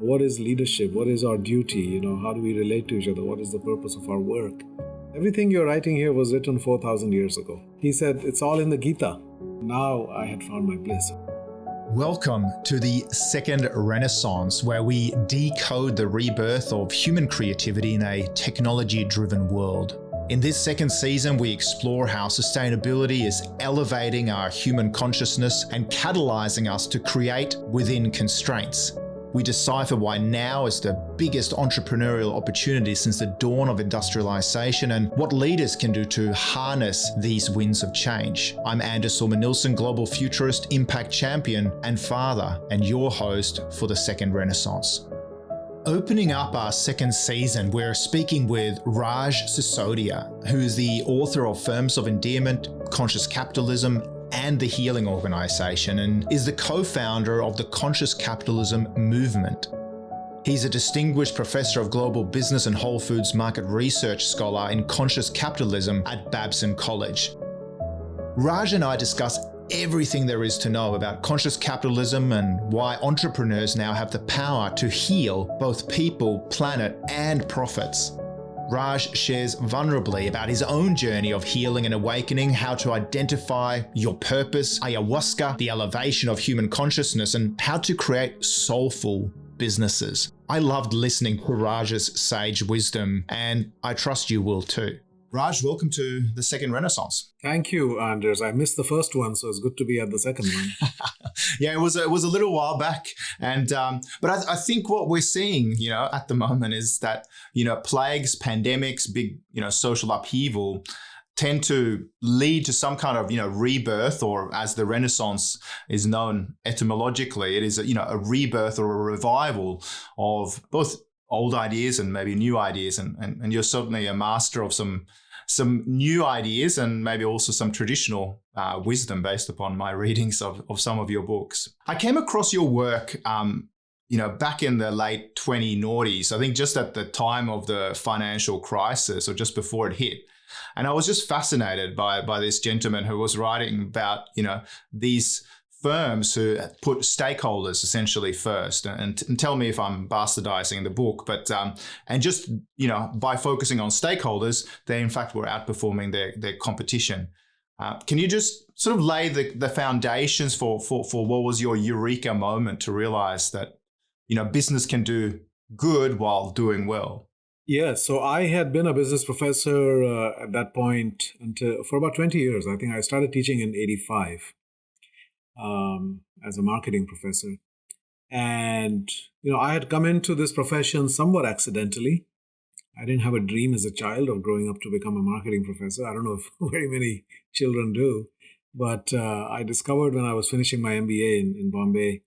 What is leadership? What is our duty? How do we relate to each other? What is the purpose of our work? Everything you're writing here was written 4,000 years ago. He said, it's all in the Gita. Now I had found my bliss. Welcome to the second Renaissance, where we decode the rebirth of human creativity in a technology-driven world. In this second season, we explore how sustainability is elevating our human consciousness and catalyzing us to create within constraints. We decipher why now is the biggest entrepreneurial opportunity since the dawn of industrialization and what leaders can do to harness these winds of change. I'm Anders Sorman-Nilsson, global futurist, impact champion, and father, and your host for the second Renaissance. Opening up our second season, we're speaking with Raj Sisodia, who is the author of Firms of Endearment, Conscious Capitalism, and the Healing Organization, and is the co-founder of the Conscious Capitalism movement. He's a distinguished professor of global business and Whole Foods market research scholar in Conscious Capitalism at Babson College. Raj and I discuss everything there is to know about conscious capitalism and why entrepreneurs now have the power to heal both people, planet, and profits. Raj shares vulnerably about his own journey of healing and awakening, how to identify your purpose, ayahuasca, the elevation of human consciousness, and how to create soulful businesses. I loved listening to Raj's sage wisdom, and I trust you will too. Raj, welcome to the second Renaissance. Thank you, Anders. I missed the first one, so it's good to be at the second one. Yeah, it was a little while back, and but I think what we're seeing, at the moment is that plagues, pandemics, big social upheaval tend to lead to some kind of rebirth, or as the Renaissance is known etymologically, it is a rebirth or a revival of both old ideas and maybe new ideas, and you're certainly a master of some new ideas and maybe also some traditional wisdom based upon my readings of some of your books. I came across your work, back in the late 20noughties, I think just at the time of the financial crisis or just before it hit. And I was just fascinated by this gentleman who was writing about, these firms who put stakeholders essentially first, and tell me if I'm bastardizing the book, but and just by focusing on stakeholders, they in fact were outperforming their competition. Can you just sort of lay the foundations for what was your Eureka moment to realize that business can do good while doing well? Yeah, so I had been a business professor at that point for about 20 years. I think I started teaching in 85. As a marketing professor. And, I had come into this profession somewhat accidentally. I didn't have a dream as a child of growing up to become a marketing professor. I don't know if very many children do. But I discovered when I was finishing my MBA in Bombay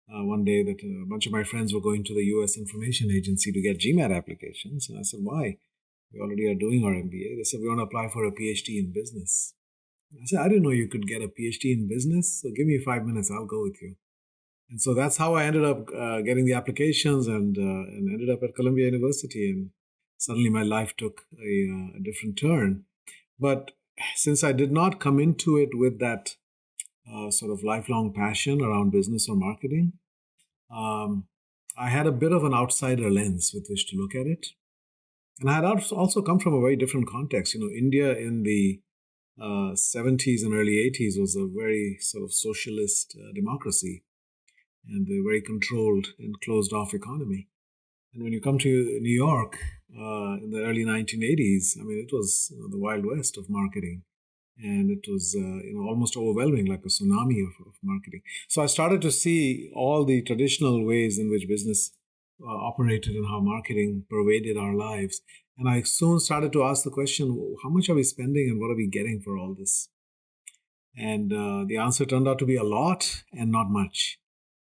one day that a bunch of my friends were going to the US Information Agency to get GMAT applications. And I said, why? We already are doing our MBA. They said, we want to apply for a PhD in business. I said, I didn't know you could get a PhD in business. So give me 5 minutes, I'll go with you. And so that's how I ended up getting the applications and ended up at Columbia University. And suddenly my life took a different turn. But since I did not come into it with that sort of lifelong passion around business or marketing, I had a bit of an outsider lens with which to look at it. And I had also come from a very different context. India in the 70s and early 80s was a very sort of socialist democracy and a very controlled and closed off economy. And when you come to New York in the early 1980s, it was the Wild West of marketing. And it was almost overwhelming, like a tsunami of marketing. So I started to see all the traditional ways in which business operated and how marketing pervaded our lives. And I soon started to ask the question, how much are we spending and what are we getting for all this? And the answer turned out to be a lot and not much.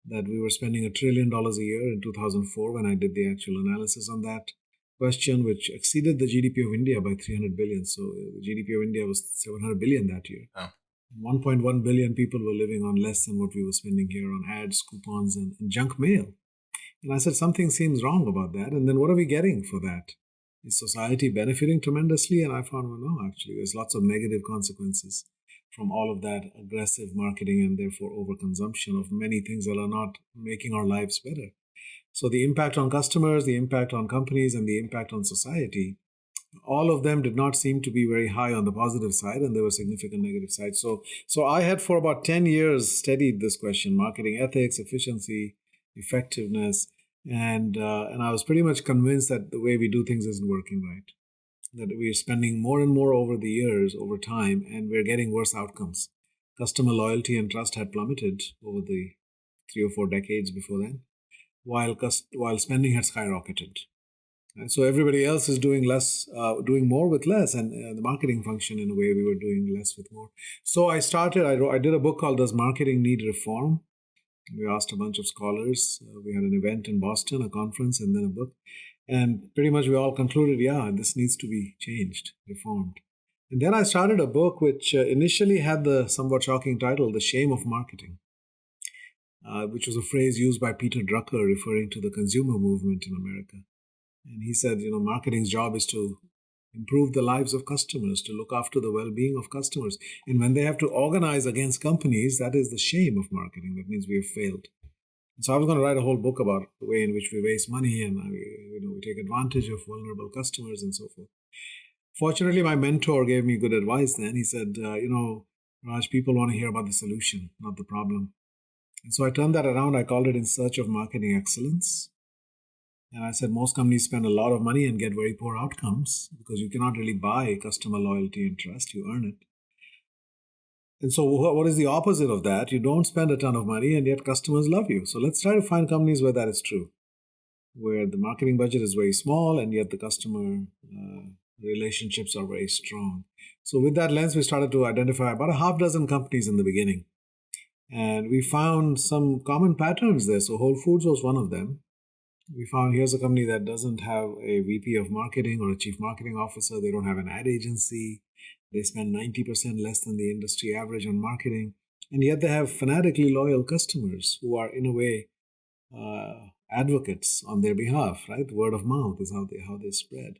That we were spending $1 trillion a year in 2004 when I did the actual analysis on that question, which exceeded the GDP of India by 300 billion. So the GDP of India was 700 billion that year. Oh. 1.1 billion people were living on less than what we were spending here on ads, coupons, and junk mail. And I said, something seems wrong about that. And then what are we getting for that? Is society benefiting tremendously? And I found, well, no, actually, there's lots of negative consequences from all of that aggressive marketing and therefore overconsumption of many things that are not making our lives better. So the impact on customers, the impact on companies, and the impact on society, all of them did not seem to be very high on the positive side, and there were significant negative sides. So I had for about 10 years studied this question: marketing ethics, efficiency, effectiveness, and I was pretty much convinced that the way we do things isn't working right. That we are spending more and more over the years, over time, and we're getting worse outcomes. Customer loyalty and trust had plummeted over the 3 or 4 decades before then, while spending had skyrocketed. And so everybody else is doing less, doing more with less, and the marketing function, in a way, we were doing less with more. So I did a book called "Does Marketing Need Reform?" We asked a bunch of scholars. We had an event in Boston, a conference, and then a book. And pretty much we all concluded, yeah, this needs to be changed, reformed. And then I started a book which initially had the somewhat shocking title, "The Shame of Marketing," which was a phrase used by Peter Drucker referring to the consumer movement in America. And he said, marketing's job is to improve the lives of customers, to look after the well-being of customers. And when they have to organize against companies, that is the shame of marketing. That means we have failed. And so I was going to write a whole book about the way in which we waste money and we take advantage of vulnerable customers and so forth. Fortunately, my mentor gave me good advice then. He said, Raj, people want to hear about the solution, not the problem. And so I turned that around. I called it "In Search of Marketing Excellence." And I said most companies spend a lot of money and get very poor outcomes because you cannot really buy customer loyalty and trust. You earn it. And so what is the opposite of that? You don't spend a ton of money and yet customers love you. So let's try to find companies where that is true, where the marketing budget is very small and yet the customer relationships are very strong. So with that lens, we started to identify about a half dozen companies in the beginning. And we found some common patterns there. So Whole Foods was one of them. We found here's a company that doesn't have a VP of marketing or a chief marketing officer. They don't have an ad agency. They spend 90% less than the industry average on marketing. And yet they have fanatically loyal customers who are, in a way, advocates on their behalf, right? Word of mouth is how they spread.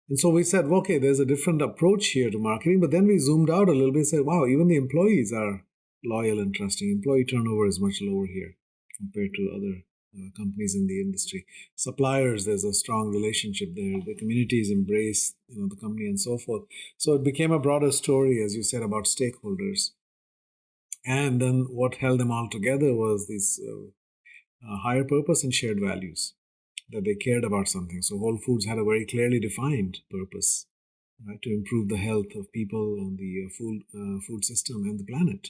And so we said, okay, there's a different approach here to marketing. But then we zoomed out a little bit and said, wow, even the employees are loyal and trusting. Employee turnover is much lower here compared to other companies in the industry. Suppliers, there's a strong relationship there. The communities embrace the company and so forth. So it became a broader story, as you said, about stakeholders. And then what held them all together was this higher purpose and shared values, that they cared about something. So Whole Foods had a very clearly defined purpose, right, to improve the health of people and the food system and the planet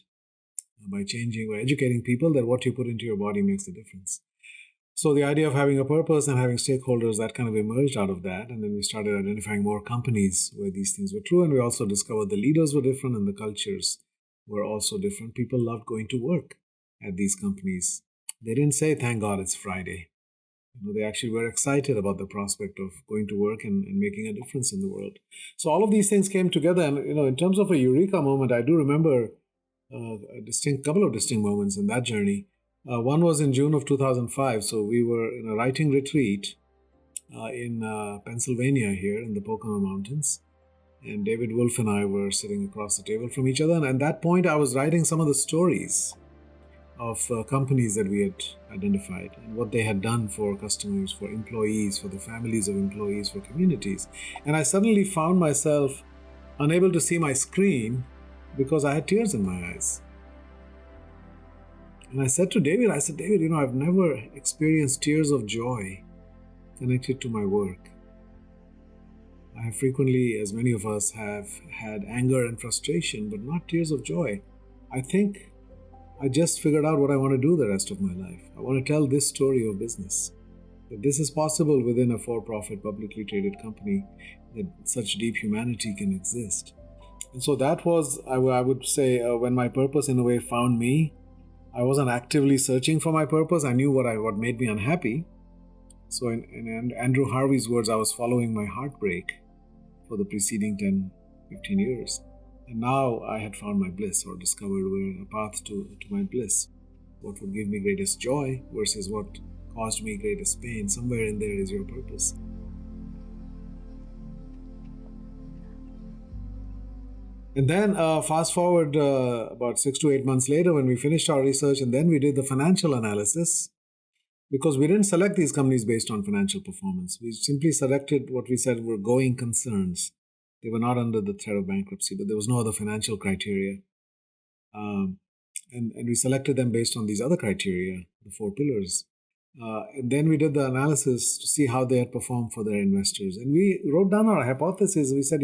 by educating people that what you put into your body makes a difference. So the idea of having a purpose and having stakeholders, that kind of emerged out of that. And then we started identifying more companies where these things were true. And we also discovered the leaders were different and the cultures were also different. People loved going to work at these companies. They didn't say, thank God it's Friday. They actually were excited about the prospect of going to work and making a difference in the world. So all of these things came together. And, in terms of a Eureka moment, I do remember a couple of distinct moments in that journey. One was in June of 2005. So we were in a writing retreat in Pennsylvania here in the Pocono Mountains. And David Wolf and I were sitting across the table from each other. And at that point, I was writing some of the stories of companies that we had identified and what they had done for customers, for employees, for the families of employees, for communities. And I suddenly found myself unable to see my screen because I had tears in my eyes. And I said to David, David, I've never experienced tears of joy connected to my work. I have frequently, as many of us have, had anger and frustration, but not tears of joy. I think I just figured out what I want to do the rest of my life. I want to tell this story of business, that this is possible within a for-profit, publicly traded company, that such deep humanity can exist. And so that was, I would say, when my purpose in a way found me. I wasn't actively searching for my purpose. I knew what made me unhappy. So in Andrew Harvey's words, I was following my heartbreak for the preceding 10, 15 years. And now I had found my bliss, or discovered a path to my bliss. What would give me greatest joy versus what caused me greatest pain. Somewhere in there is your purpose. And then fast forward about 6 to 8 months later when we finished our research, and then we did the financial analysis. because we didn't select these companies based on financial performance. We simply selected what we said were going concerns. They were not under the threat of bankruptcy, but there was no other financial criteria. And we selected them based on these other criteria, the four pillars. And then we did the analysis to see how they had performed for their investors. And we wrote down our hypothesis. We said,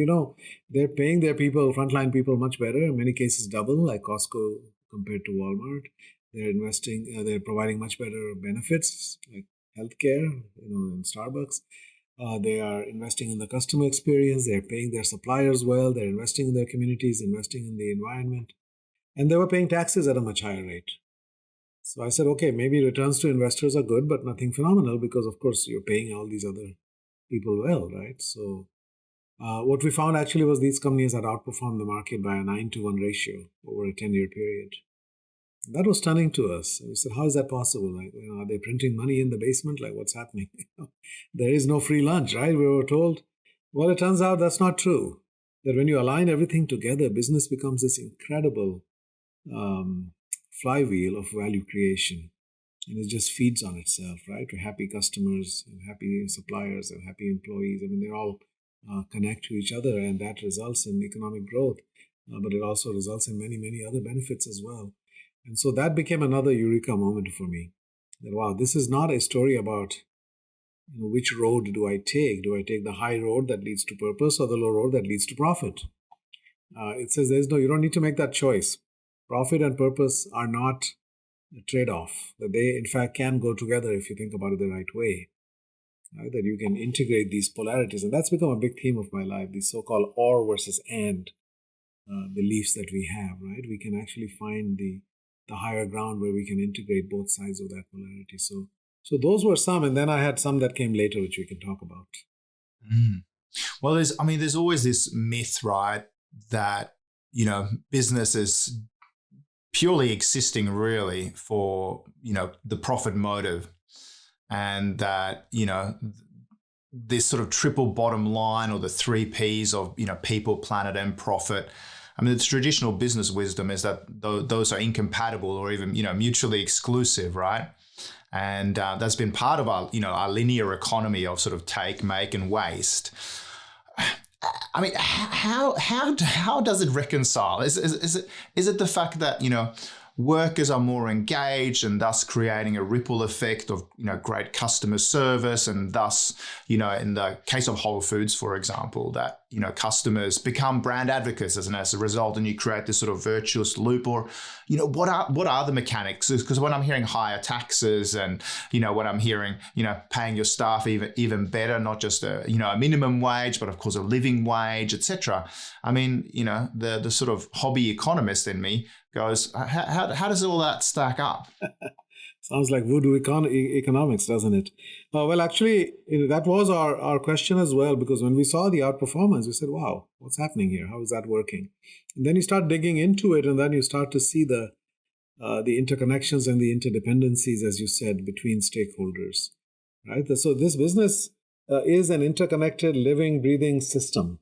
they're paying their people, frontline people, much better, in many cases double, like Costco compared to Walmart. They're investing, they're providing much better benefits, like healthcare, in Starbucks. They are investing in the customer experience. They're paying their suppliers well. They're investing in their communities, investing in the environment. And they were paying taxes at a much higher rate. So I said, okay, maybe returns to investors are good, but nothing phenomenal because, of course, you're paying all these other people well, right? So what we found actually was these companies had outperformed the market by a 9-to-1 ratio over a 10-year period. That was stunning to us. And we said, how is that possible? Like, are they printing money in the basement? Like, what's happening? There is no free lunch, right? We were told. Well, it turns out that's not true. That when you align everything together, business becomes this incredible flywheel of value creation, and it just feeds on itself, right? With happy customers and happy suppliers and happy employees. I mean, they all connect to each other, and that results in economic growth, but it also results in many, many other benefits as well. And so that became another Eureka moment for me. That, wow, this is not a story about which road do I take? Do I take the high road that leads to purpose or the low road that leads to profit? It says you don't need to make that choice. Profit and purpose are not a trade-off, that they in fact can go together if you think about it the right way, right? That you can integrate these polarities. And that's become a big theme of my life, these so-called or versus and beliefs that we have, right? We can actually find the higher ground where we can integrate both sides of that polarity. So those were some, and then I had some that came later, which we can talk about. Well, there's always this myth, right, that, business is purely existing really for, the profit motive, and that, this sort of triple bottom line, or the 3 Ps of, people, planet, and profit. I mean, the traditional business wisdom is that those are incompatible or even, mutually exclusive, right? And that's been part of our linear economy of sort of take, make, and waste. I mean, how does it reconcile? Is it the fact that workers are more engaged and thus creating a ripple effect of great customer service, and thus in the case of Whole Foods, for example, that customers become brand advocates as a result, and you create this sort of virtuous loop? Or what are the mechanics? Because when I'm hearing higher taxes, and when I'm hearing paying your staff even better, not just a minimum wage, but of course a living wage, etc. I mean, the sort of hobby economist in me goes, how does all that stack up? Sounds like voodoo economics, doesn't it? Well, actually, that was our question as well, because when we saw the outperformance, we said, wow, what's happening here? How is that working? And then you start digging into it, and then you start to see the interconnections and the interdependencies, as you said, between stakeholders, right? So this business is an interconnected, living, breathing system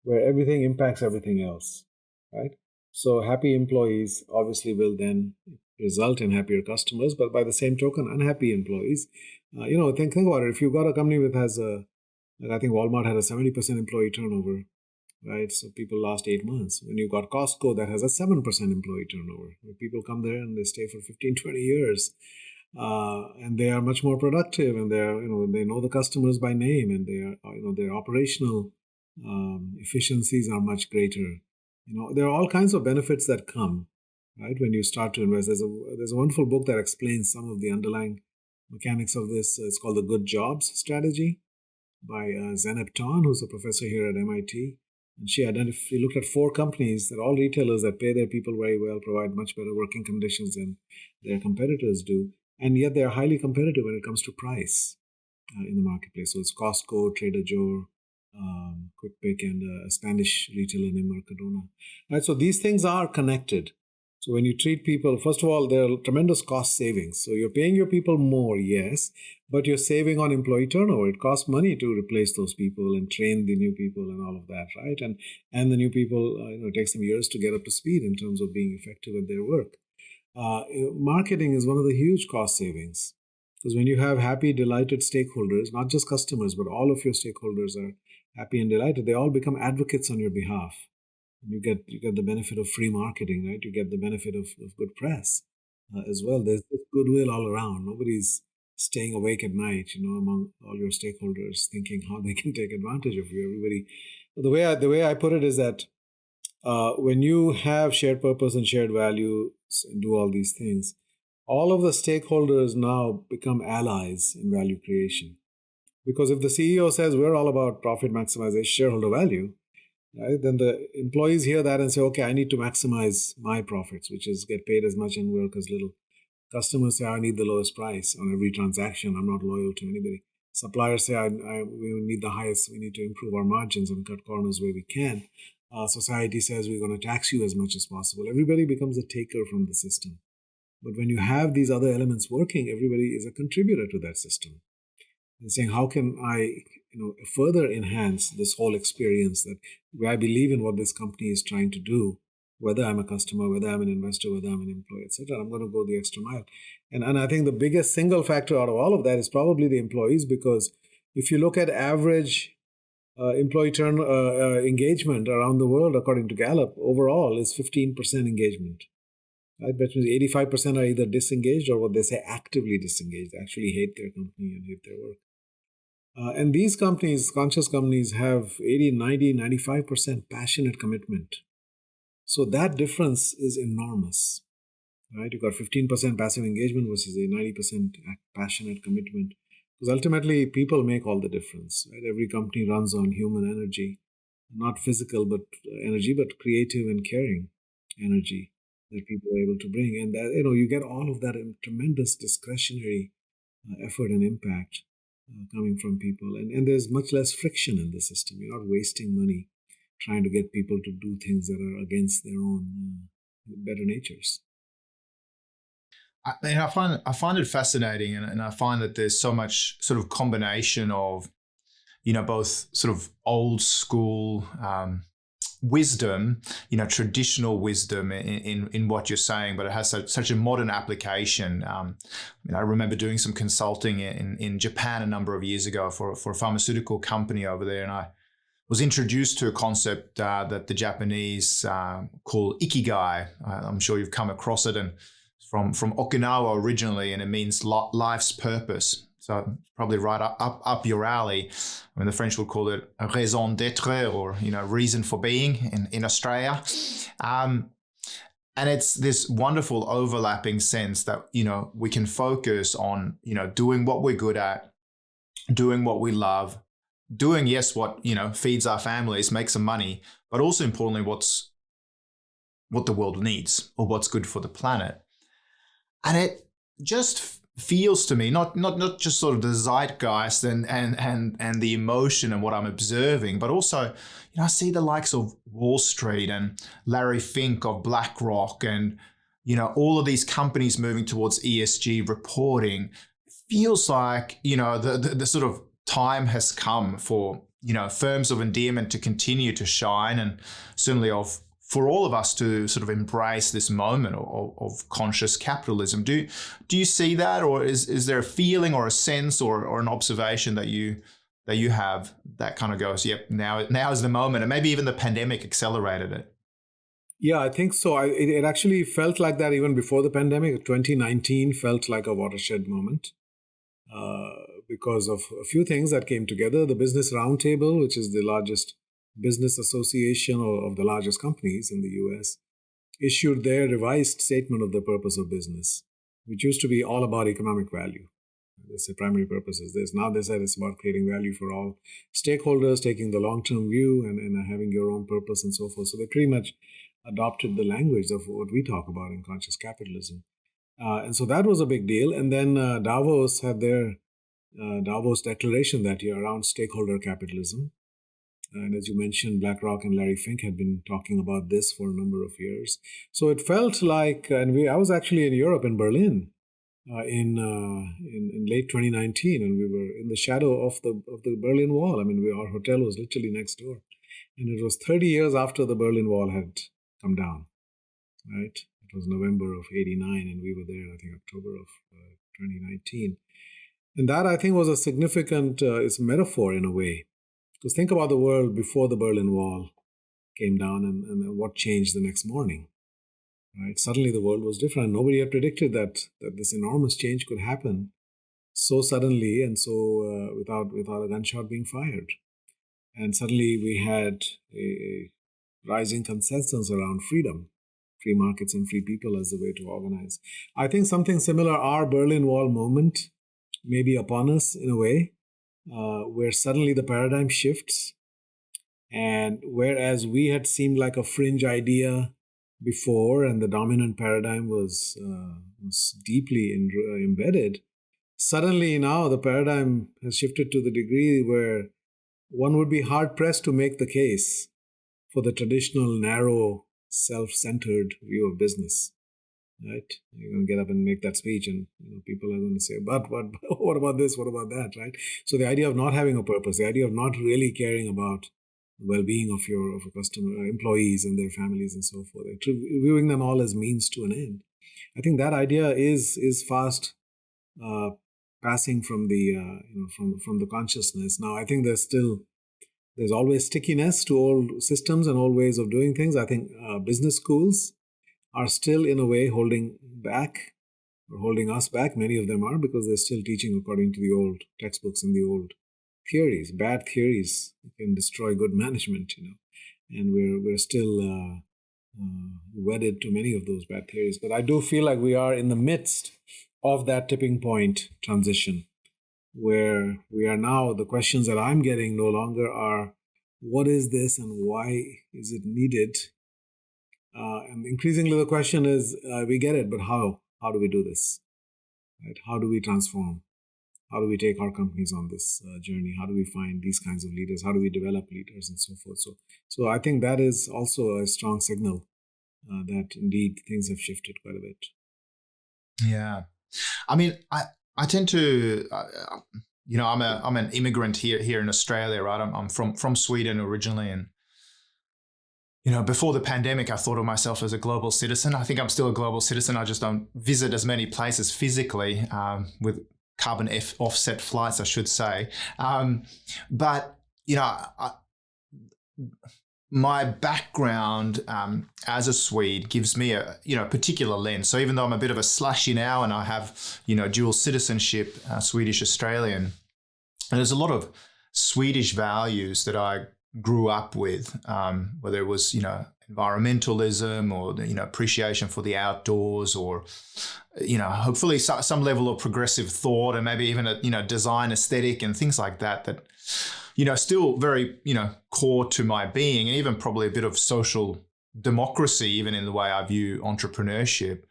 where everything impacts everything else, right? So happy employees obviously will then result in happier customers, but by the same token, unhappy employees, think about it. If you've got a company that has I think Walmart had a 70% employee turnover, right? So people last 8 months. When you've got Costco that has a 7% employee turnover, where people come there and they stay for 15, 20 years, and they are much more productive, and they know the customers by name, and they are, their operational efficiencies are much greater. There are all kinds of benefits that come, right, when you start to invest. There's a wonderful book that explains some of the underlying mechanics of this. It's called The Good Jobs Strategy by Zeynep Ton, who's a professor here at MIT. And she looked at 4 companies that are all retailers that pay their people very well, provide much better working conditions than their competitors do, and yet they're highly competitive when it comes to price in the marketplace. So it's Costco, Trader Joe, Quick Pick, and a Spanish retailer named Mercadona. Right, so these things are connected. So when you treat people, first of all, there are tremendous cost savings. So you're paying your people more, yes, but you're saving on employee turnover. It costs money to replace those people and train the new people and all of that, right? And the new people, it takes them years to get up to speed in terms of being effective at their work. Marketing is one of the huge cost savings. Because when you have happy, delighted stakeholders, not just customers, but all of your stakeholders are happy and delighted, they all become advocates on your behalf. You get the benefit of free marketing, right? You get the benefit of good press as well. There's goodwill all around. Nobody's staying awake at night, among all your stakeholders, thinking how they can take advantage of you. Everybody. The way I put it is that when you have shared purpose and shared values and do all these things, all of the stakeholders now become allies in value creation. Because if the CEO says we're all about profit maximization, shareholder value, right, then the employees hear that and say, okay, I need to maximize my profits, which is get paid as much and work as little. Customers say, I need the lowest price on every transaction. I'm not loyal to anybody. Suppliers say, we need the highest. We need to improve our margins and cut corners where we can. Society says we're going to tax you as much as possible. Everybody becomes a taker from the system. But when you have these other elements working, everybody is a contributor to that system. And saying, how can I further enhance this whole experience that where I believe in what this company is trying to do, whether I'm a customer, whether I'm an investor, whether I'm an employee, etc. I'm going to go the extra mile. And I think the biggest single factor out of all of that is probably the employees, because if you look at average employee engagement around the world, according to Gallup, overall is 15% engagement. Right? That means 85% are either disengaged or what they say actively disengaged, they actually hate their company and hate their work. And these companies, conscious companies, have 80, 90, 95% passionate commitment. So that difference is enormous, right? You've got 15% passive engagement versus a 90% passionate commitment. Because ultimately, people make all the difference, right? Every company runs on human energy, not physical but energy, but creative and caring energy that people are able to bring. And that, you get all of that in tremendous discretionary effort and impact coming from people. And there's much less friction in the system. You're not wasting money trying to get people to do things that are against their own better natures. I find it fascinating, and I find that there's so much sort of combination of, both sort of old school wisdom, traditional wisdom in what you're saying, but it has such a modern application. I remember doing some consulting in Japan a number of years ago for a pharmaceutical company over there, and I was introduced to a concept that the Japanese call ikigai. I'm sure you've come across it, and from Okinawa originally, and it means life's purpose. So probably right up your alley. I mean, the French would call it a raison d'être, or reason for being in Australia. And it's this wonderful overlapping sense that we can focus on doing what we're good at, doing what we love, doing what feeds our families, makes some money, but also importantly what the world needs or what's good for the planet. And it just feels to me, not just sort of the zeitgeist and the emotion and what I'm observing, but also, I see the likes of Wall Street and Larry Fink of BlackRock and, all of these companies moving towards ESG reporting. It feels like, the sort of time has come for, firms of endearment to continue to shine, and certainly for all of us to sort of embrace this moment of conscious capitalism. Do you see that, or is there a feeling or a sense or an observation that you have that kind of goes, yep, now is the moment, and maybe even the pandemic accelerated it? Yeah, I think so. It actually felt like that even before the pandemic. 2019 felt like a watershed moment because of a few things that came together. The Business Roundtable, which is the largest business association of the largest companies in the US, issued their revised statement of the purpose of business, which used to be all about economic value. That's the primary purpose is this. Now they said it's about creating value for all stakeholders, taking the long-term view and having your own purpose and so forth. So they pretty much adopted the language of what we talk about in conscious capitalism. And so that was a big deal. And then Davos had their Davos declaration that year around stakeholder capitalism. And as you mentioned, BlackRock and Larry Fink had been talking about this for a number of years. So it felt like, I was actually in Europe, in Berlin, in late 2019, and we were in the shadow of the Berlin Wall. I mean, our hotel was literally next door, and it was 30 years after the Berlin Wall had come down. Right? It was November of '89, and we were there, I think, October of 2019. And that, I think, was a significant it's a metaphor in a way. Because think about the world before the Berlin Wall came down and what changed the next morning. Right? Suddenly the world was different. Nobody had predicted that this enormous change could happen so suddenly and so without a gunshot being fired. And suddenly we had a rising consensus around freedom, free markets and free people as the way to organize. I think something similar, our Berlin Wall moment, may be upon us in a way, where suddenly the paradigm shifts. And whereas we had seemed like a fringe idea before, and the dominant paradigm was deeply embedded, suddenly now the paradigm has shifted to the degree where one would be hard-pressed to make the case for the traditional, narrow, self-centered view of business. Right? You're going to get up and make that speech, and people are going to say, but what about this? What about that? Right? So the idea of not having a purpose, the idea of not really caring about the well-being of your customer, employees and their families and so forth, viewing them all as means to an end. I think that idea is fast passing from the from the consciousness. Now, I think there's always stickiness to old systems and old ways of doing things. I think business schools are still in a way holding back or holding us back. Many of them are, because they're still teaching according to the old textbooks and the old theories. Bad theories can destroy good management, and we're still wedded to many of those bad theories. But I do feel like we are in the midst of that tipping point transition, where we are now, the questions that I'm getting no longer are, what is this and why is it needed? And increasingly the question is, we get it, but how? How do we do this? Right? How do we transform? How do we take our companies on this journey? How do we find these kinds of leaders? How do we develop leaders and so forth? So I think that is also a strong signal that indeed things have shifted quite a bit. Yeah. I mean, I tend to, I'm an immigrant here in Australia, right? I'm from Sweden originally, and before the pandemic, I thought of myself as a global citizen. I think I'm still a global citizen. I just don't visit as many places physically with carbon offset flights, I should say. But my background as a Swede gives me a particular lens. So even though I'm a bit of a slushy now and I have dual citizenship, Swedish Australian, and there's a lot of Swedish values that I grew up with, whether it was environmentalism or appreciation for the outdoors, or hopefully some level of progressive thought, and maybe even a design aesthetic and things like that still very core to my being, and even probably a bit of social democracy even in the way I view entrepreneurship.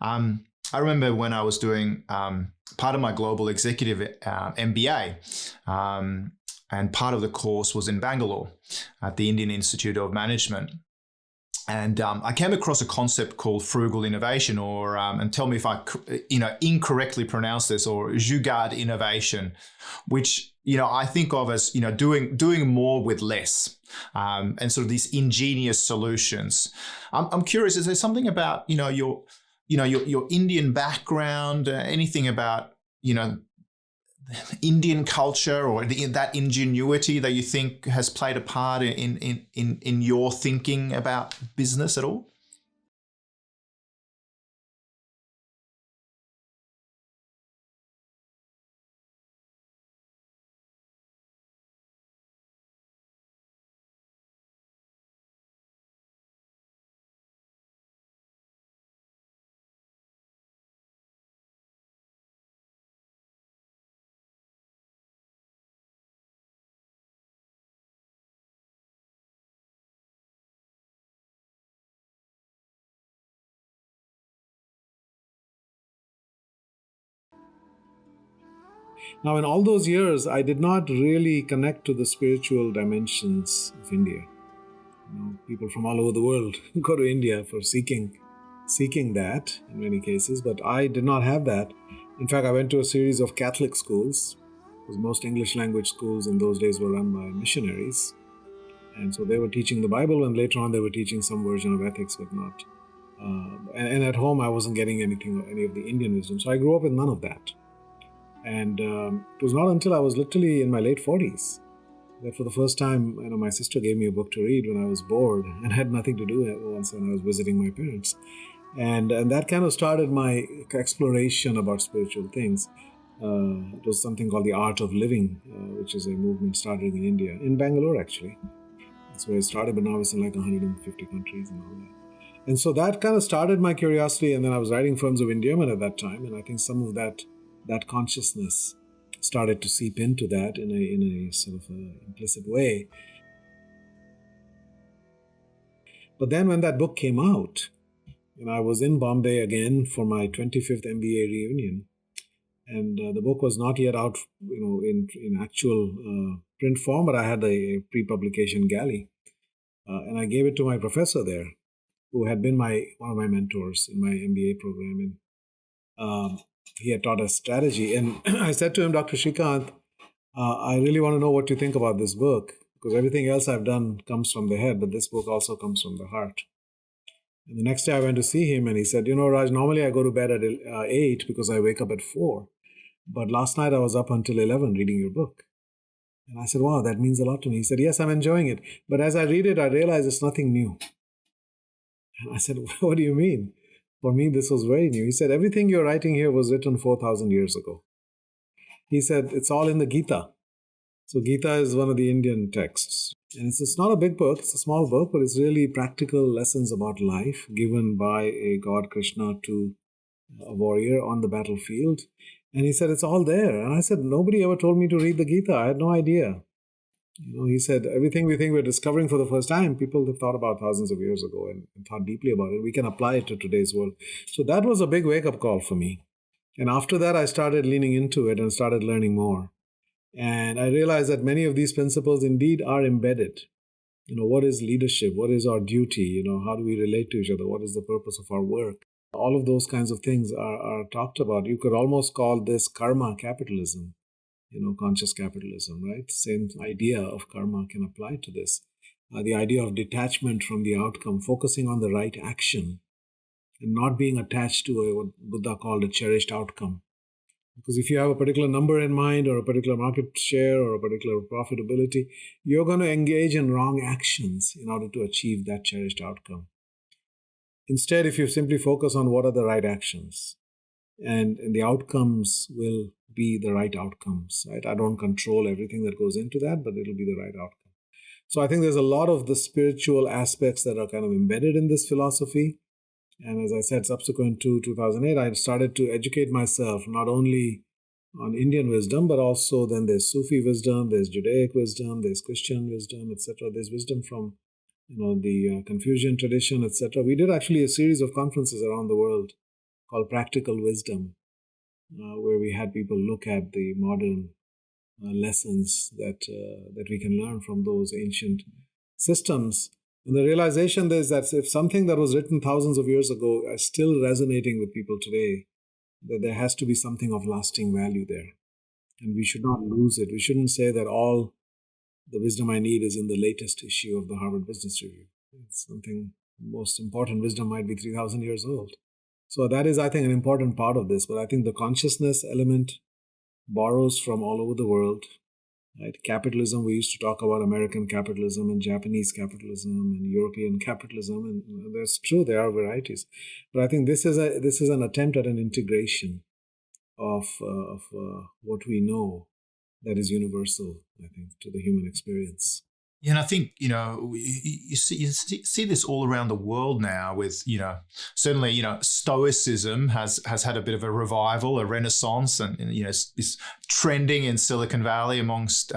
I remember when I was doing part of my global executive MBA, and part of the course was in Bangalore at the Indian Institute of Management. And I came across a concept called frugal innovation, or and tell me if I incorrectly pronounce this, or jugaad innovation, which I think of as doing more with less, and sort of these ingenious solutions. I'm curious, is there something about your Indian background, anything about Indian culture, or that ingenuity that you think has played a part in your thinking about business at all? Now, in all those years, I did not really connect to the spiritual dimensions of India. People from all over the world go to India for seeking that in many cases, but I did not have that. In fact, I went to a series of Catholic schools, because most English language schools in those days were run by missionaries. And so they were teaching the Bible, and later on they were teaching some version of ethics, but not. And at home, I wasn't getting any of the Indian wisdom. So I grew up with none of that. And it was not until I was literally in my late 40s that for the first time, my sister gave me a book to read when I was bored and had nothing to do once when I was visiting my parents. And that kind of started my exploration about spiritual things. It was something called the Art of Living, which is a movement started in India, in Bangalore actually. That's where it started, but now it's in like 150 countries and all that. And so that kind of started my curiosity, and then I was writing Firms of Endearment at that time, and I think some of that consciousness started to seep into that in a sort of implicit way. But then when that book came out, and I was in Bombay again for my 25th MBA reunion, and the book was not yet out, in actual print form, but I had a pre-publication galley, and I gave it to my professor there, who had been one of my mentors in my MBA program, and he had taught us strategy. And I said to him, Dr. Shrikant, I really want to know what you think about this book, because everything else I've done comes from the head, but this book also comes from the heart. And the next day I went to see him, and he said, Raj, normally I go to bed at 8 because I wake up at 4. But last night I was up until 11 reading your book. And I said, wow, that means a lot to me. He said, yes, I'm enjoying it. But as I read it, I realize it's nothing new. And I said, what do you mean? For me, this was very new. He said, everything you're writing here was written 4,000 years ago. He said, it's all in the Gita. So Gita is one of the Indian texts. And it's not a big book, it's a small book, but it's really practical lessons about life given by a god Krishna to a warrior on the battlefield. And he said, it's all there. And I said, nobody ever told me to read the Gita. I had no idea. He said, everything we think we're discovering for the first time, people have thought about thousands of years ago and thought deeply about it. We can apply it to today's world. So that was a big wake-up call for me. And after that, I started leaning into it and started learning more. And I realized that many of these principles indeed are embedded. What is leadership? What is our duty? How do we relate to each other? What is the purpose of our work? All of those kinds of things are talked about. You could almost call this karma capitalism, conscious capitalism, right? Same idea of karma can apply to this. The idea of detachment from the outcome, focusing on the right action and not being attached to what Buddha called a cherished outcome. Because if you have a particular number in mind or a particular market share or a particular profitability, you're going to engage in wrong actions in order to achieve that cherished outcome. Instead, if you simply focus on what are the right actions, and the outcomes will be the right outcomes, right? I don't control everything that goes into that, but it'll be the right outcome. So I think there's a lot of the spiritual aspects that are kind of embedded in this philosophy. And as I said, subsequent to 2008, I started to educate myself not only on Indian wisdom, but also then there's Sufi wisdom, there's Judaic wisdom, there's Christian wisdom, etc. There's wisdom from the Confucian tradition, etc. We did actually a series of conferences around the world called Practical Wisdom, where we had people look at the modern lessons that we can learn from those ancient systems. And the realization is that if something that was written thousands of years ago is still resonating with people today, that there has to be something of lasting value there. And we should not lose it. We shouldn't say that all the wisdom I need is in the latest issue of the Harvard Business Review. It's something, most important wisdom might be 3,000 years old. So that is, I think, an important part of this. But I think the consciousness element borrows from all over the world. Right? Capitalism, we used to talk about American capitalism and Japanese capitalism and European capitalism, and that's true, there are varieties. But I think this is an attempt at an integration of what we know that is universal, I think, to the human experience. Yeah, and I think, you see this all around the world now with, certainly, Stoicism has had a bit of a revival, a renaissance, and it's trending in Silicon Valley amongst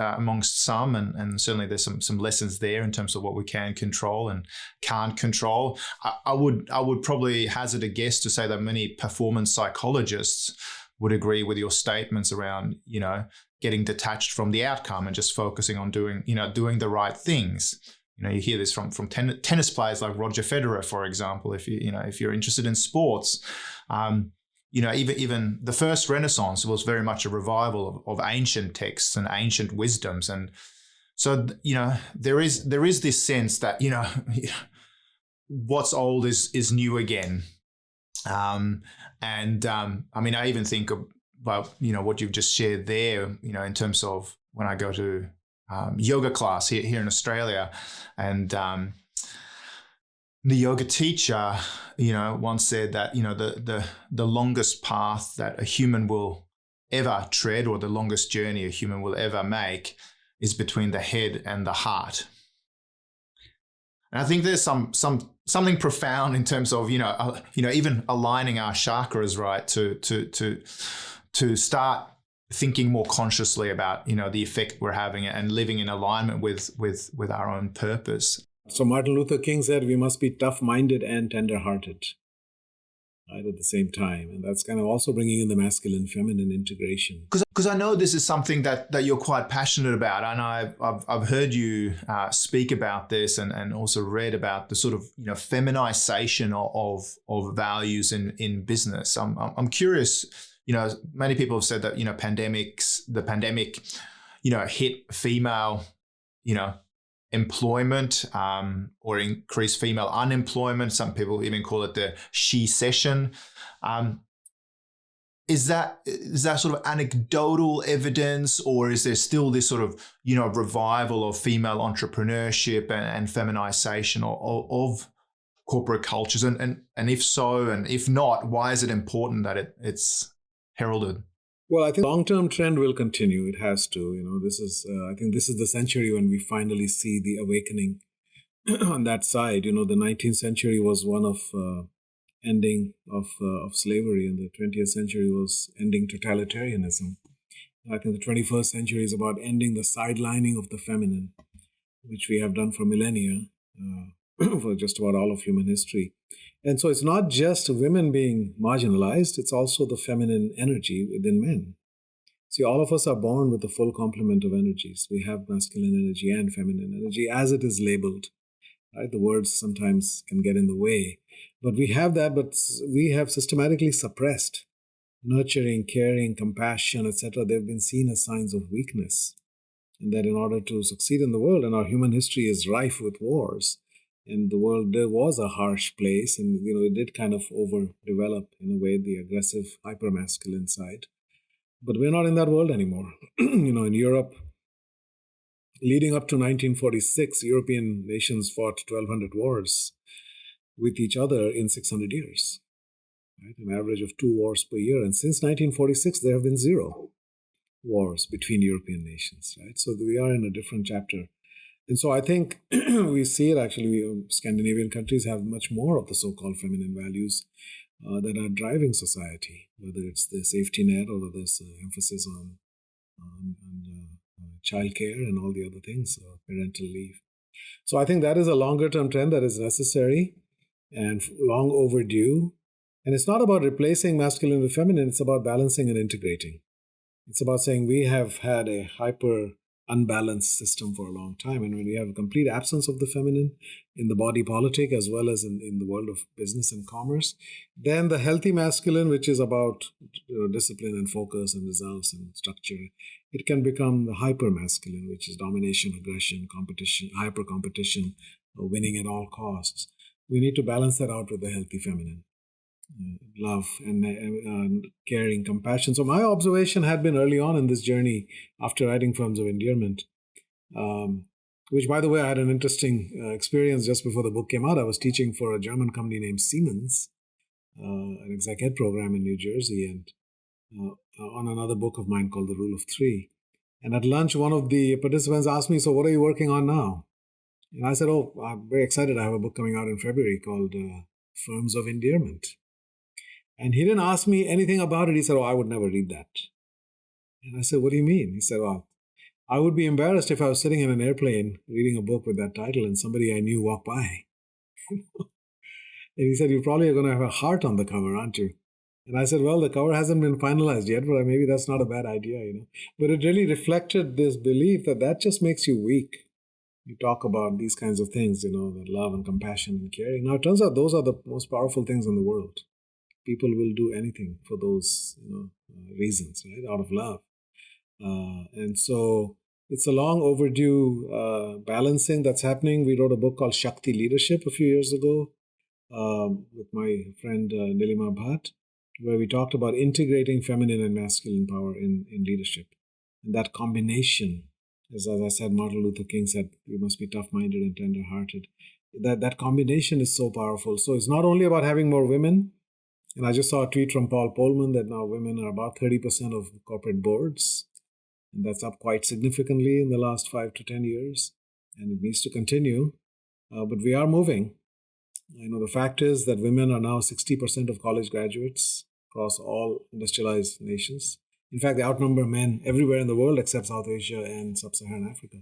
some, and certainly there's some lessons there in terms of what we can control and can't control. I would probably hazard a guess to say that many performance psychologists would agree with your statements around, getting detached from the outcome and just focusing on doing the right things. You hear this from tennis players like Roger Federer, for example. If you're interested in sports, even the first Renaissance was very much a revival of ancient texts and ancient wisdoms, and so there is this sense that what's old is new again, I even think of what you've just shared there, in terms of when I go to yoga class here in Australia, and the yoga teacher, once said that, the longest path that a human will ever tread, or the longest journey a human will ever make, is between the head and the heart. And I think there's something profound in terms of even aligning our chakras, right, to start thinking more consciously about the effect we're having and living in alignment with our own purpose. So Martin Luther King said we must be tough-minded and tender-hearted, right, at the same time. And that's kind of also bringing in the masculine-feminine integration. Because I know this is something that you're quite passionate about. And I've heard you speak about this and also read about the sort of feminization of values in business. I'm curious. Many people have said that the pandemic hit female employment or increased female unemployment. Some people even call it the she-cession. Is that sort of anecdotal evidence, or is there still this sort of revival of female entrepreneurship and feminization of corporate cultures? And if so, and if not, why is it important that it's heralded? Well, I think the long-term trend will continue. It has to. This is I think this is the century when we finally see the awakening on that side. The 19th century was one of ending of slavery, and the 20th century was ending totalitarianism. I think the 21st century is about ending the sidelining of the feminine, which we have done for millennia, for just about all of human history. And so it's not just women being marginalized, it's also the feminine energy within men. See, all of us are born with the full complement of energies. We have masculine energy and feminine energy as it is labeled. Right? The words sometimes can get in the way. But we have that, but we have systematically suppressed nurturing, caring, compassion, etc. They've been seen as signs of weakness. And that in order to succeed in the world, and our human history is rife with wars, and the world there was a harsh place, and it did kind of overdevelop in a way the aggressive hypermasculine side. But we're not in that world anymore. In Europe, leading up to 1946, European nations fought 1,200 wars with each other in 600 years, right? An average of 2 wars per year. And since 1946, there have been 0 wars between European nations, right? So we are in a different chapter. And so I think we see it actually, Scandinavian countries have much more of the so-called feminine values that are driving society, whether it's the safety net or whether it's emphasis on childcare and all the other things, parental leave. So I think that is a longer-term trend that is necessary and long overdue. And it's not about replacing masculine with feminine, it's about balancing and integrating. It's about saying we have had a hyper unbalanced system for a long time. And when we have a complete absence of the feminine in the body politic as well as in the world of business and commerce, then the healthy masculine, which is about discipline and focus and results and structure, it can become the hyper masculine, which is domination, aggression, competition, hyper competition, winning at all costs. We need to balance that out with the healthy feminine. Love and caring, compassion. So my observation had been early on in this journey after writing Firms of Endearment, which, by the way, I had an interesting experience just before the book came out. I was teaching for a German company named Siemens, an exec ed program in New Jersey, and on another book of mine called The Rule of Three. And at lunch, one of the participants asked me, "So what are you working on now?" And I said, "Oh, I'm very excited. I have a book coming out in February called Firms of Endearment." And he didn't ask me anything about it. He said, "Oh, I would never read that." And I said, "What do you mean?" He said, "Well, I would be embarrassed if I was sitting in an airplane reading a book with that title and somebody I knew walked by." And he said, "You probably are going to have a heart on the cover, aren't you?" And I said, "Well, the cover hasn't been finalized yet, but maybe that's not a bad idea, But it really reflected this belief that just makes you weak. You talk about these kinds of things, that love and compassion and caring. Now, it turns out those are the most powerful things in the world. People will do anything for those reasons, right, out of love. And so it's a long overdue balancing that's happening. We wrote a book called Shakti Leadership a few years ago with my friend Nilima Bhatt. where we talked about integrating feminine and masculine power in leadership. And that combination, as I said, Martin Luther King said, we must be tough-minded and tender-hearted. That combination is so powerful. So it's not only about having more women, and I just saw a tweet from Paul Polman that now women are about 30% of corporate boards. And that's up quite significantly in the last 5 to 10 years. And it needs to continue. But we are moving. The fact is that women are now 60% of college graduates across all industrialized nations. In fact, they outnumber men everywhere in the world except South Asia and Sub-Saharan Africa.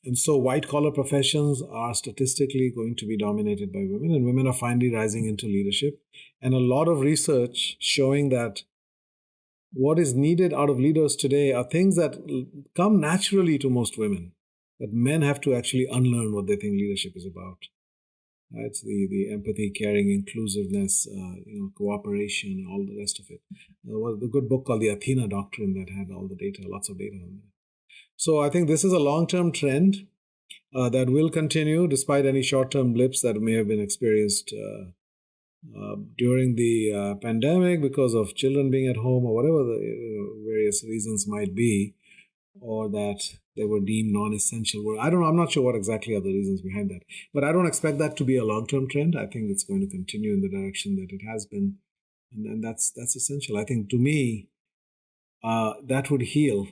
And so white-collar professions are statistically going to be dominated by women, and women are finally rising into leadership. And a lot of research showing that what is needed out of leaders today are things that come naturally to most women, but men have to actually unlearn what they think leadership is about. It's the empathy, caring, inclusiveness, cooperation, all the rest of it. The good book called the Athena Doctrine that had all the data, lots of data on that. So I think this is a long-term trend that will continue despite any short-term blips that may have been experienced during the pandemic because of children being at home or whatever the various reasons might be, or that they were deemed non-essential. I'm not sure what exactly are the reasons behind that. But I don't expect that to be a long-term trend. I think it's going to continue in the direction that it has been. And that's essential. I think to me, that would heal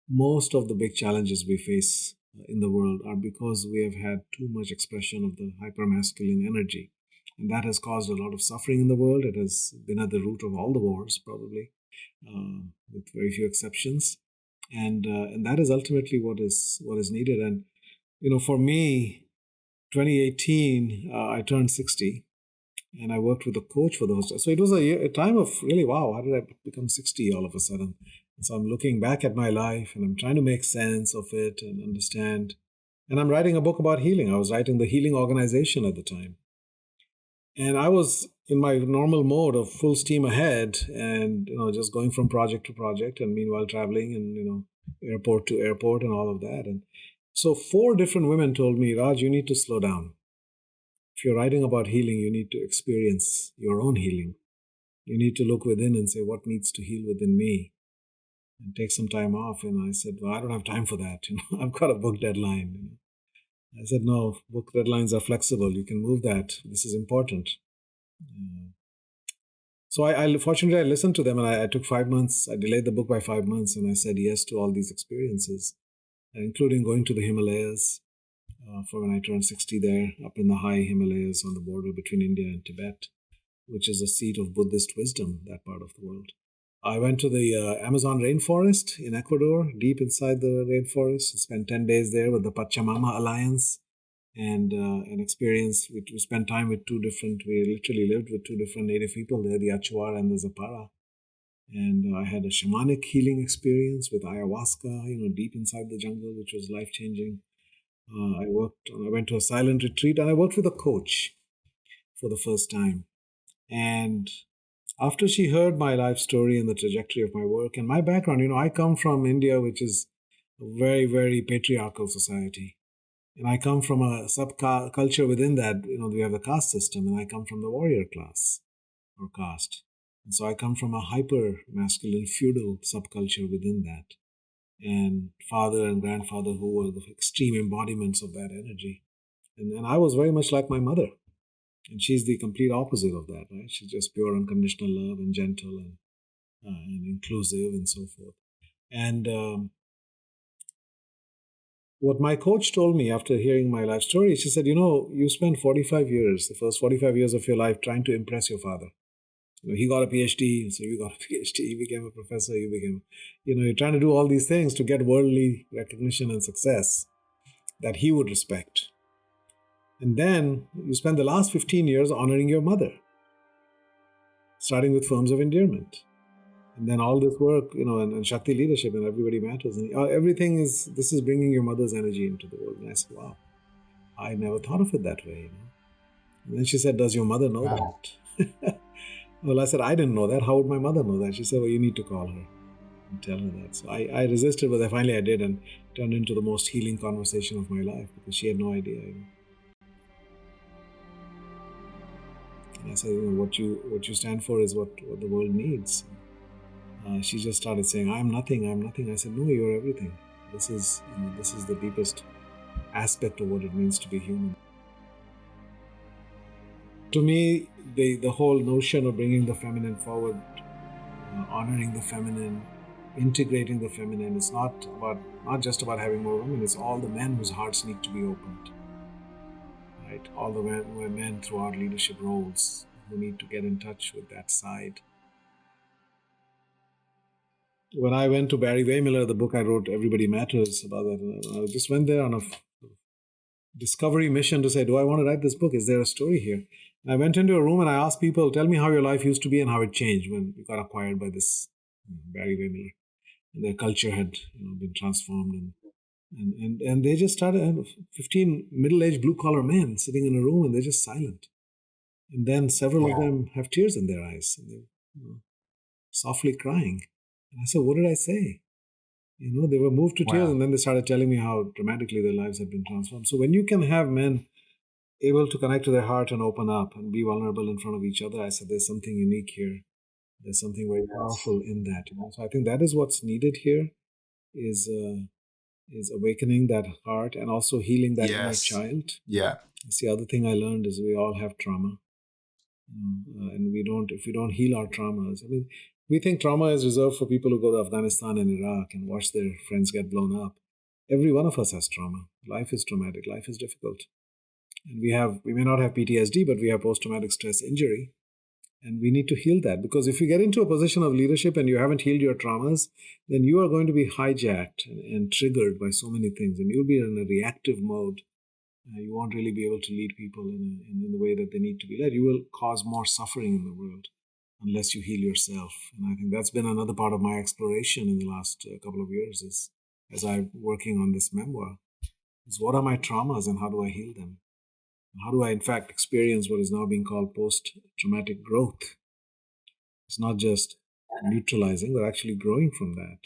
most of the big challenges we face in the world are because we have had too much expression of the hypermasculine energy. And that has caused a lot of suffering in the world. It has been at the root of all the wars, probably, with very few exceptions. And that is ultimately what is needed. And, for me, 2018, I turned 60. And I worked with a coach for those. So it was a time of really, wow, how did I become 60 all of a sudden? And so I'm looking back at my life and I'm trying to make sense of it and understand. And I'm writing a book about healing. I was writing the Healing Organization at the time. And I was in my normal mode of full steam ahead and, just going from project to project and meanwhile traveling and, airport to airport and all of that. And so 4 different women told me, Raj, you need to slow down. If you're writing about healing, you need to experience your own healing. You need to look within and say, what needs to heal within me? And take some time off. And I said, well, I don't have time for that. I've got a book deadline. I said, no, book deadlines are flexible. You can move that. This is important. So fortunately, I listened to them and I took 5 months. I delayed the book by 5 months and I said yes to all these experiences, including going to the Himalayas. For when I turned 60 there, up in the high Himalayas on the border between India and Tibet, which is a seat of Buddhist wisdom, that part of the world. I went to the Amazon rainforest in Ecuador, deep inside the rainforest. I spent 10 days there with the Pachamama Alliance and an experience. We spent time with we literally lived with 2 different native people there, the Achuar and the Zapara. And I had a shamanic healing experience with ayahuasca, deep inside the jungle, which was life-changing. I went to a silent retreat and I worked with a coach for the first time. And after she heard my life story and the trajectory of my work and my background, I come from India, which is a very, very patriarchal society. And I come from a subculture within that, we have the caste system, and I come from the warrior class or caste. And so I come from a hyper-masculine feudal subculture within that. And father and grandfather who were the extreme embodiments of that energy. And I was very much like my mother. And she's the complete opposite of that, right? She's just pure unconditional love and gentle and inclusive and so forth. And what my coach told me after hearing my life story, she said, you spent 45 years, the first 45 years of your life trying to impress your father. He got a PhD, so you got a PhD. He became a professor, you became, you're trying to do all these things to get worldly recognition and success that he would respect. And then you spend the last 15 years honoring your mother, starting with Firms of Endearment. And then all this work, and Shakti leadership and everybody matters. And this is bringing your mother's energy into the world. And I said, wow, I never thought of it that way. And then she said, does your mother know that? Well, I said, I didn't know that. How would my mother know that? She said, well, you need to call her and tell her that. So I resisted, but finally I did, and turned into the most healing conversation of my life because she had no idea. I said, what you stand for is what the world needs. She just started saying, I'm nothing, I'm nothing. I said, no, you're everything. This is the deepest aspect of what it means to be human. To me, the whole notion of bringing the feminine forward, honoring the feminine, integrating the feminine, is not just about having more women. It's all the men whose hearts need to be opened, right? All the men throughout leadership roles who need to get in touch with that side. When I went to Barry Waymiller, the book I wrote, Everybody Matters, about that, I just went there on a discovery mission to say, do I want to write this book? Is there a story here? And I went into a room and I asked people, tell me how your life used to be and how it changed when you got acquired by this Barry Waymiller. And their culture had been transformed. And they just started, 15 middle-aged blue-collar men sitting in a room, and they're just silent. And then several of them have tears in their eyes. And they're softly crying. And I said, what did I say? They were moved to tears, and then they started telling me how dramatically their lives had been transformed. So when you can have men able to connect to their heart and open up and be vulnerable in front of each other, I said, there's something unique here. There's something very powerful in that. So I think that is what's needed here, is awakening that heart and also healing that inner child. Yeah. That's the other thing I learned, is we all have trauma. And if we don't heal our traumas, we think trauma is reserved for people who go to Afghanistan and Iraq and watch their friends get blown up. Every one of us has trauma. Life is traumatic. Life is difficult. And we may not have PTSD, but we have post-traumatic stress injury. And we need to heal that, because if you get into a position of leadership and you haven't healed your traumas, then you are going to be hijacked and triggered by so many things. And you'll be in a reactive mode. You won't really be able to lead people in the way that they need to be led. You will cause more suffering in the world unless you heal yourself. And I think that's been another part of my exploration in the last couple of years, is as I'm working on this memoir, is what are my traumas and how do I heal them? And how do I, in fact, experience what is now being called post-traumatic growth? It's not just neutralizing, but actually growing from that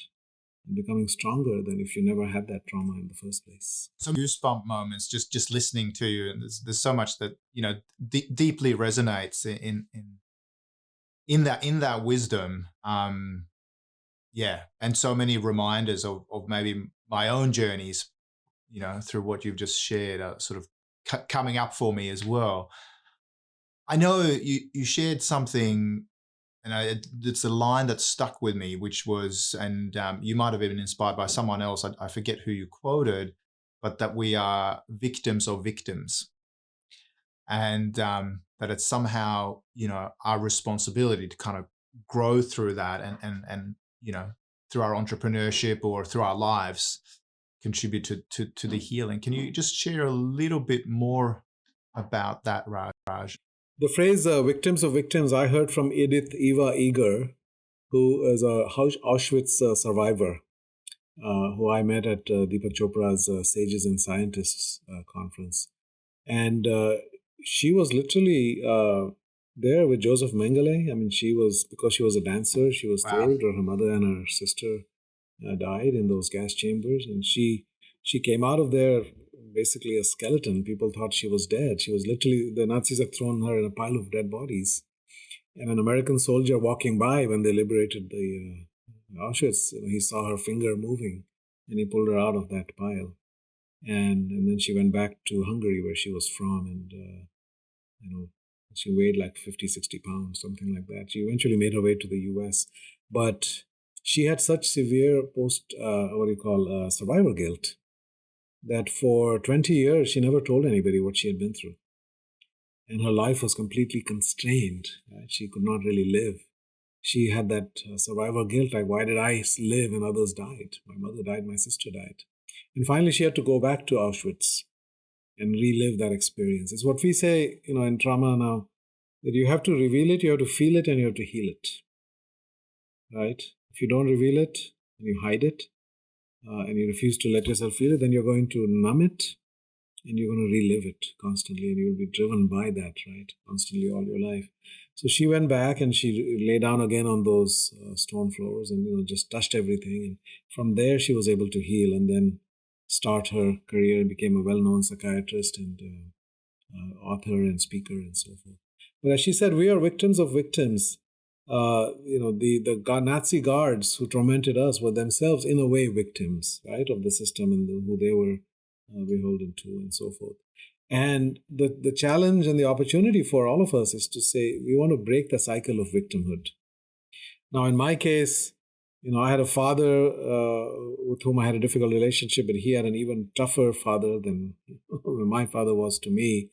and becoming stronger than if you never had that trauma in the first place. Some goosebump moments just listening to you, and there's so much that deeply resonates in that wisdom. And so many reminders of maybe my own journeys, through what you've just shared, sort of coming up for me as well. I know you shared something, and it's a line that stuck with me, which was, and you might have been inspired by someone else, I forget who you quoted, but that we are victims of victims. And that it's somehow, our responsibility to kind of grow through that and through our entrepreneurship or through our lives, contribute to the healing. Can you just share a little bit more about that, Raj? The phrase victims of victims, I heard from Edith Eva Eger, who is a Auschwitz survivor, who I met at Deepak Chopra's Sages and Scientists conference. And she was literally there with Joseph Mengele. Because she was a dancer, she was saved, or her mother and her sister died in those gas chambers. And she came out of there basically a skeleton. People thought she was dead. She was literally, the Nazis had thrown her in a pile of dead bodies. And an American soldier walking by when they liberated the Auschwitz, he saw her finger moving, and he pulled her out of that pile. And then she went back to Hungary, where she was from, and she weighed like 50, 60 pounds, something like that. She eventually made her way to the US, but she had such severe survivor guilt that for 20 years she never told anybody what she had been through. And her life was completely constrained. Right? She could not really live. She had that survivor guilt, like, why did I live and others died? My mother died, my sister died. And finally she had to go back to Auschwitz and relive that experience. It's what we say, in trauma now, that you have to reveal it, you have to feel it, and you have to heal it. Right? If you don't reveal it, and you hide it, and you refuse to let yourself feel it, then you're going to numb it, and you're going to relive it constantly, and you'll be driven by that, right? Constantly all your life. So she went back and she lay down again on those stone floors and just touched everything. And from there she was able to heal and then start her career and became a well-known psychiatrist and author and speaker and so forth. But as she said, we are victims of victims. The Nazi guards who tormented us were themselves, in a way, victims, right, of the system and who they were beholden to, and so forth. And the challenge and the opportunity for all of us is to say we want to break the cycle of victimhood. Now, in my case, I had a father with whom I had a difficult relationship, but he had an even tougher father than my father was to me,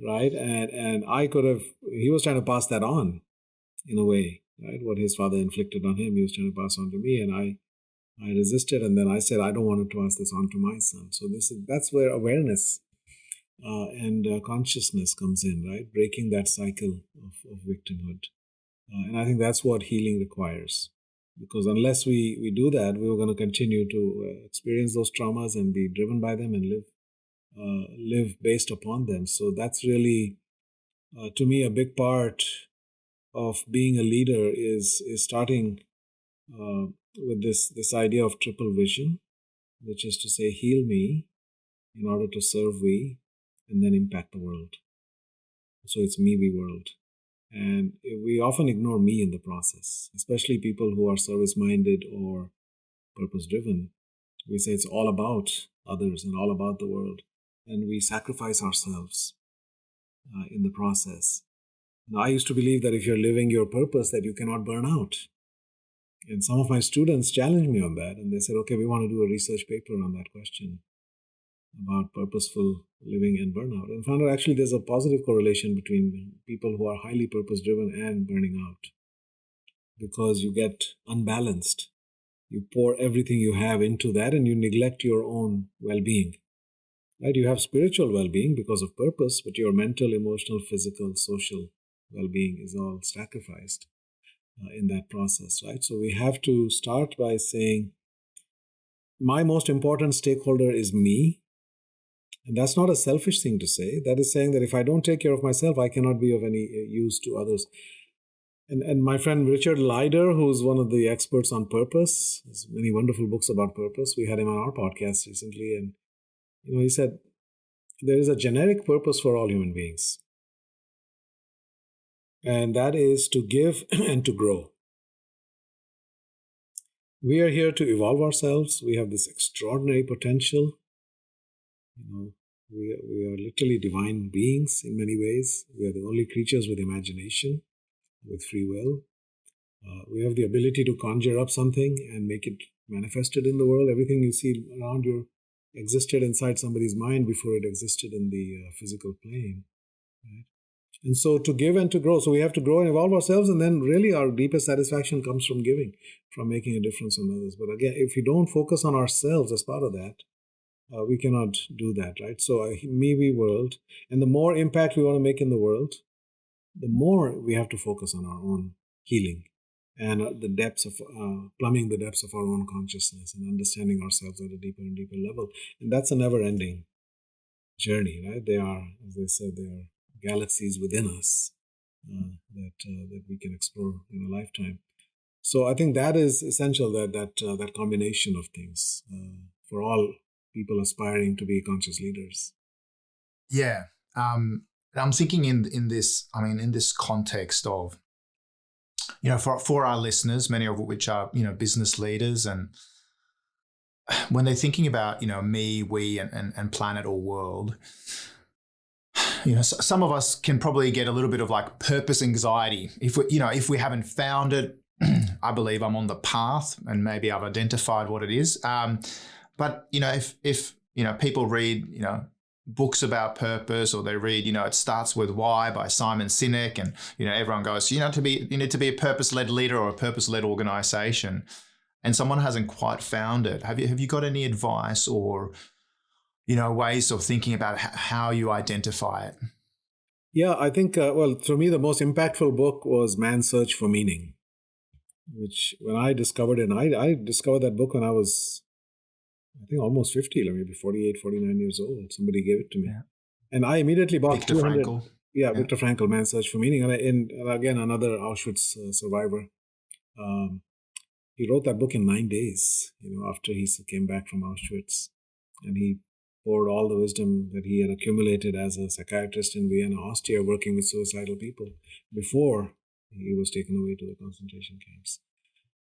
right? And he was trying to pass that on in a way, right? What his father inflicted on him, he was trying to pass on to me, and I resisted, and then I said, I don't want to pass this on to my son. So that's where awareness and consciousness comes in, right? Breaking that cycle of victimhood. And I think that's what healing requires. Because unless we do that, we are going to continue to experience those traumas and be driven by them and live based upon them. So that's really, to me, a big part of being a leader is starting with this idea of triple vision, which is to say, heal me in order to serve we, and then impact the world. So it's me, we, world. And we often ignore me in the process, especially people who are service-minded or purpose-driven. We say it's all about others and all about the world, and we sacrifice ourselves in the process. Now, I used to believe that if you're living your purpose, that you cannot burn out. And some of my students challenged me on that, and they said, okay, we want to do a research paper on that question about purposeful living and burnout, and found out actually there's a positive correlation between people who are highly purpose-driven and burning out, because you get unbalanced. You pour everything you have into that and you neglect your own well-being. Right? You have spiritual well-being because of purpose, but your mental, emotional, physical, social well-being is all sacrificed in that process. Right? So we have to start by saying, my most important stakeholder is me. And that's not a selfish thing to say. That is saying that if I don't take care of myself, I cannot be of any use to others. And my friend Richard Leider, who's one of the experts on purpose, has many wonderful books about purpose. We had him on our podcast recently, and he said there is a generic purpose for all human beings, and that is to give and to grow. We are here to evolve ourselves. We have this extraordinary potential. We are literally divine beings in many ways. We are the only creatures with imagination, with free will. We have the ability to conjure up something and make it manifested in the world. Everything you see around you existed inside somebody's mind before it existed in the physical plane. Right? And so to give and to grow. So we have to grow and evolve ourselves, and then really our deepest satisfaction comes from giving, from making a difference on others. But again, if we don't focus on ourselves as part of that, we cannot do that, right? So me, we, world. And the more impact we want to make in the world, the more we have to focus on our own healing and the depths of plumbing the depths of our own consciousness and understanding ourselves at a deeper and deeper level. And that's a never-ending journey, right? They are, as they said, they are galaxies within us that we can explore in a lifetime. So I think that is essential, that combination of things for all people aspiring to be conscious leaders. Yeah. I'm thinking in this context of, for our listeners, many of which are, business leaders, and when they're thinking about, me, we, and planet or world, some of us can probably get a little bit of like purpose anxiety. If we haven't found it, I believe I'm on the path and maybe I've identified what it is. But, if people read, books about purpose, or they read, It Starts With Why by Simon Sinek, and, everyone goes, you need to be a purpose-led leader or a purpose-led organization, and someone hasn't quite found it. Have you got any advice or, ways of thinking about how you identify it? Yeah, I think, for me, the most impactful book was Man's Search for Meaning, which when I discovered it, and I discovered that book when I was, I think, almost 50, like maybe 48, 49 years old. Somebody gave it to me. Yeah. And I immediately bought Viktor Frankl. Yeah, Viktor Frankl, Man's Search for Meaning. And again, another Auschwitz survivor. He wrote that book in 9 days, after he came back from Auschwitz. And he poured all the wisdom that he had accumulated as a psychiatrist in Vienna, Austria, working with suicidal people before he was taken away to the concentration camps.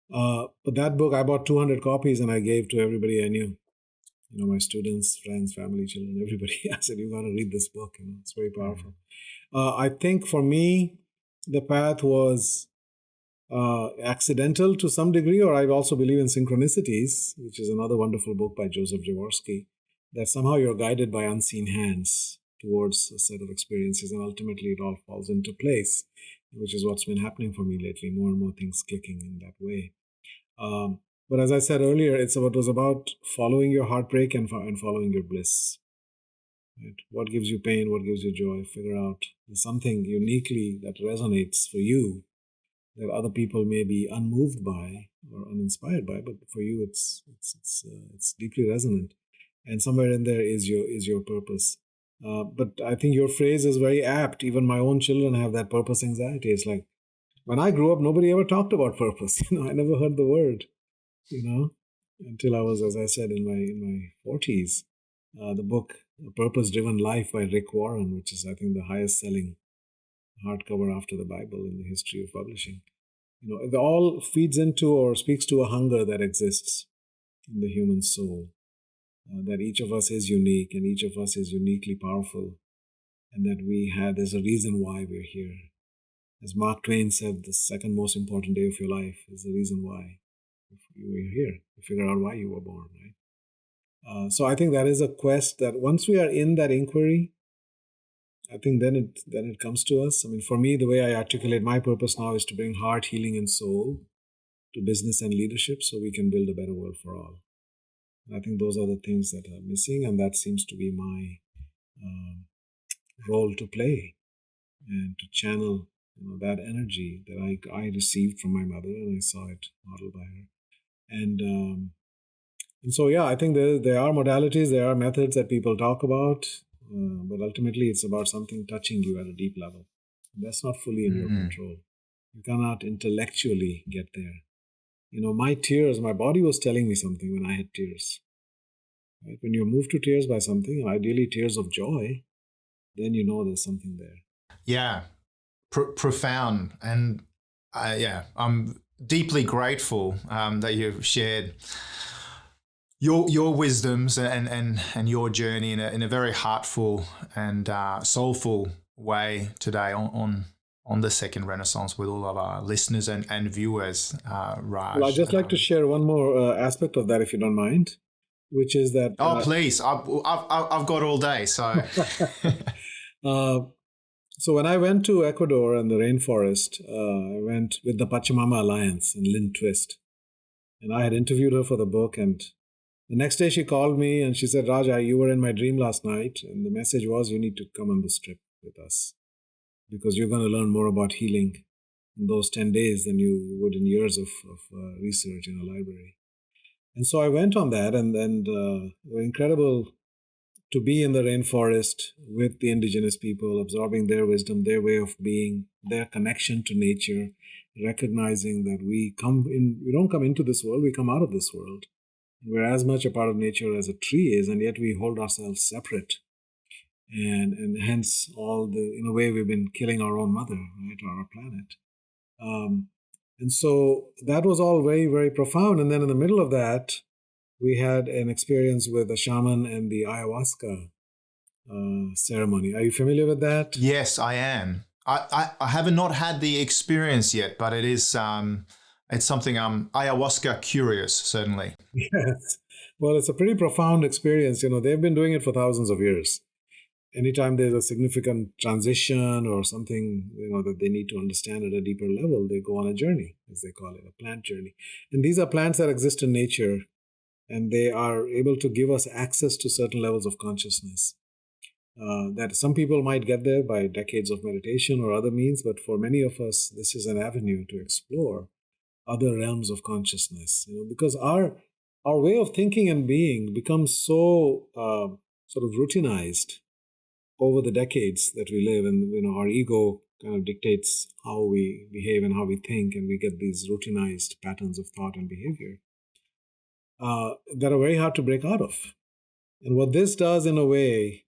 But that book, I bought 200 copies and I gave to everybody I knew. My students, friends, family, children, everybody. I said, you got to read this book. It's very powerful. I think for me, the path was accidental to some degree, or I also believe in synchronicities, which is another wonderful book by Joseph Jaworski, that somehow you're guided by unseen hands towards a set of experiences, and ultimately it all falls into place, which is what's been happening for me lately, more and more things clicking in that way. But as I said earlier, it was about following your heartbreak and following your bliss. Right? What gives you pain? What gives you joy? Figure out something uniquely that resonates for you that other people may be unmoved by or uninspired by, but for you it's deeply resonant, and somewhere in there is your purpose. But I think your phrase is very apt. Even my own children have that purpose anxiety. It's like, when I grew up, nobody ever talked about purpose. I never heard the word, until I was, as I said, in my 40s. The book A Purpose-Driven Life by Rick Warren, which is, I think, the highest selling hardcover after the Bible in the history of publishing. It all feeds into or speaks to a hunger that exists in the human soul, that each of us is unique and each of us is uniquely powerful, and that there's a reason why we're here. As Mark Twain said, the second most important day of your life is the reason why you were here. You figure out why you were born, right? So I think that is a quest that once we are in that inquiry, I think then it comes to us. For me, the way I articulate my purpose now is to bring heart, healing, and soul to business and leadership so we can build a better world for all. And I think those are the things that are missing, and that seems to be my role to play and to channel that energy that I received from my mother, and I saw it modeled by her. And so, yeah, I think there are modalities, there are methods that people talk about, but ultimately it's about something touching you at a deep level. That's not fully in your control. You cannot intellectually get there. My tears, my body was telling me something when I had tears. Right? When you're moved to tears by something, and ideally tears of joy, then there's something there. Yeah, profound. And I'm deeply grateful that you've shared your wisdoms and your journey in a very heartful and soulful way today on the Second Renaissance with all of our listeners and viewers, Raj. Well, I'd just like to share one more aspect of that, if you don't mind, which is that... please. I've got all day, so... So when I went to Ecuador and the rainforest, I went with the Pachamama Alliance and Lynn Twist. And I had interviewed her for the book, and the next day she called me and she said, Raj, you were in my dream last night, and the message was you need to come on this trip with us because you're going to learn more about healing in those 10 days than you would in years of research in a library. And so I went on that, and it was incredible to be in the rainforest with the indigenous people, absorbing their wisdom, their way of being, their connection to nature, recognizing that we don't come into this world, we come out of this world. We're as much a part of nature as a tree is, and yet we hold ourselves separate. And hence in a way, we've been killing our own mother, right, or our planet. And so that was all very, very profound. And then in the middle of that, we had an experience with a shaman and the Ayahuasca ceremony. Are you familiar with that? Yes, I am. I have not had the experience yet, but it is it's something I'm ayahuasca curious, certainly. Yes. Well, it's a pretty profound experience. They've been doing it for thousands of years. Anytime there's a significant transition or something, that they need to understand at a deeper level, they go on a journey, as they call it, a plant journey. And these are plants that exist in nature, and they are able to give us access to certain levels of consciousness. That some people might get there by decades of meditation or other means, but for many of us, this is an avenue to explore other realms of consciousness. Because our way of thinking and being becomes so sort of routinized over the decades that we live, and our ego kind of dictates how we behave and how we think, and we get these routinized patterns of thought and behavior that are very hard to break out of. And what this does in a way,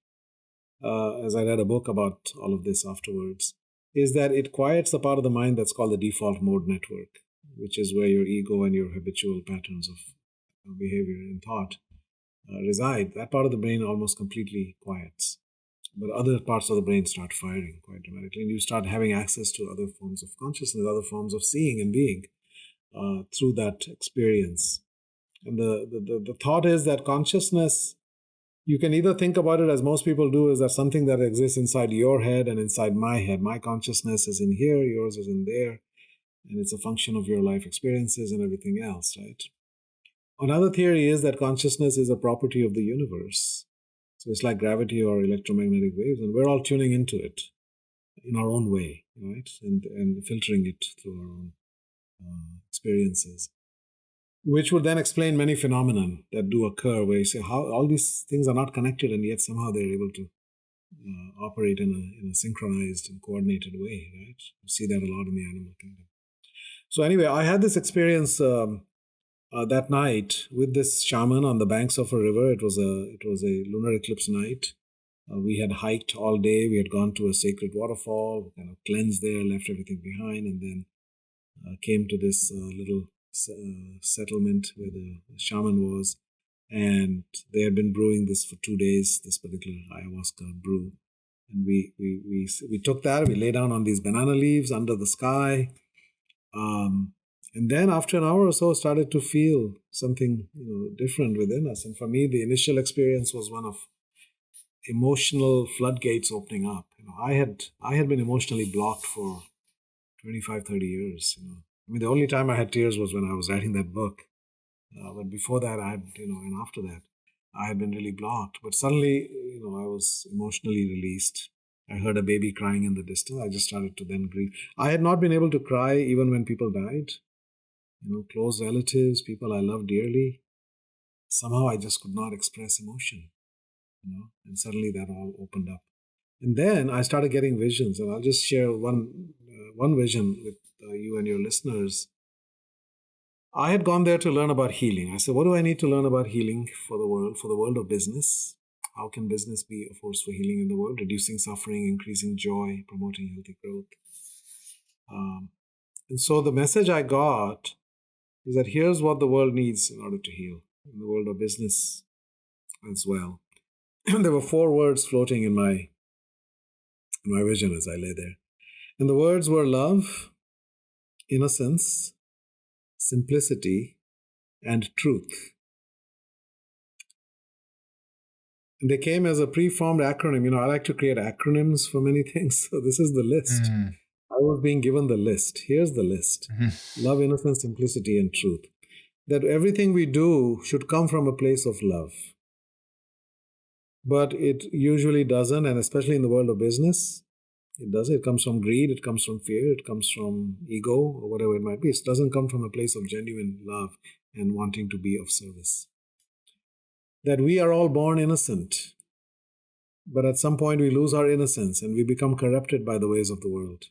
as I read a book about all of this afterwards, is that it quiets the part of the mind that's called the default mode network, which is where your ego and your habitual patterns of behavior and thought reside. That part of the brain almost completely quiets. But other parts of the brain start firing quite dramatically, and you start having access to other forms of consciousness, other forms of seeing and being through that experience. And the thought is that consciousness, you can either think about it as most people do, is that something that exists inside your head and inside my head. My consciousness is in here, yours is in there, and it's a function of your life experiences and everything else, right? Another theory is that consciousness is a property of the universe. So it's like gravity or electromagnetic waves, and we're all tuning into it in our own way, right? And filtering it through our own experiences, which would then explain many phenomena that do occur where you say how all these things are not connected and yet somehow they're able to operate in a synchronized and coordinated way, right? You see that a lot in the animal kingdom. So anyway, I had this experience that night with this shaman on the banks of a river. It was a lunar eclipse night. We had hiked all day. We had gone to a sacred waterfall, kind of cleansed there, left everything behind, and then came to this little settlement where the shaman was. And they had been brewing this for 2 days, this particular ayahuasca brew. And we took that, we lay down on these banana leaves under the sky. And then after an hour or so, started to feel something different within us. And for me, the initial experience was one of emotional floodgates opening up. I had been emotionally blocked for 25, 30 years. I mean, the only time I had tears was when I was writing that book. But before that, I had, and after that, I had been really blocked. But suddenly, I was emotionally released. I heard a baby crying in the distance. I just started to then grieve. I had not been able to cry even when people died. Close relatives, people I love dearly. Somehow I just could not express emotion. And suddenly that all opened up. And then I started getting visions, and I'll just share one vision with you and your listeners. I had gone there to learn about healing. I said, what do I need to learn about healing for the world of business? How can business be a force for healing in the world, reducing suffering, increasing joy, promoting healthy growth? And so the message I got is that here's what the world needs in order to heal, in the world of business as well. There were 4 words floating in my vision as I lay there. And the words were love, innocence, simplicity, and truth. And they came as a pre-formed acronym. I like to create acronyms for many things. So this is the list. I was being given the list. Here's the list. Love, innocence, simplicity, and truth. That everything we do should come from a place of love. But it usually doesn't, and especially in the world of business, it does. It comes from greed, it comes from fear, it comes from ego, or whatever it might be. It doesn't come from a place of genuine love and wanting to be of service. That we are all born innocent, but at some point we lose our innocence and we become corrupted by the ways of the world.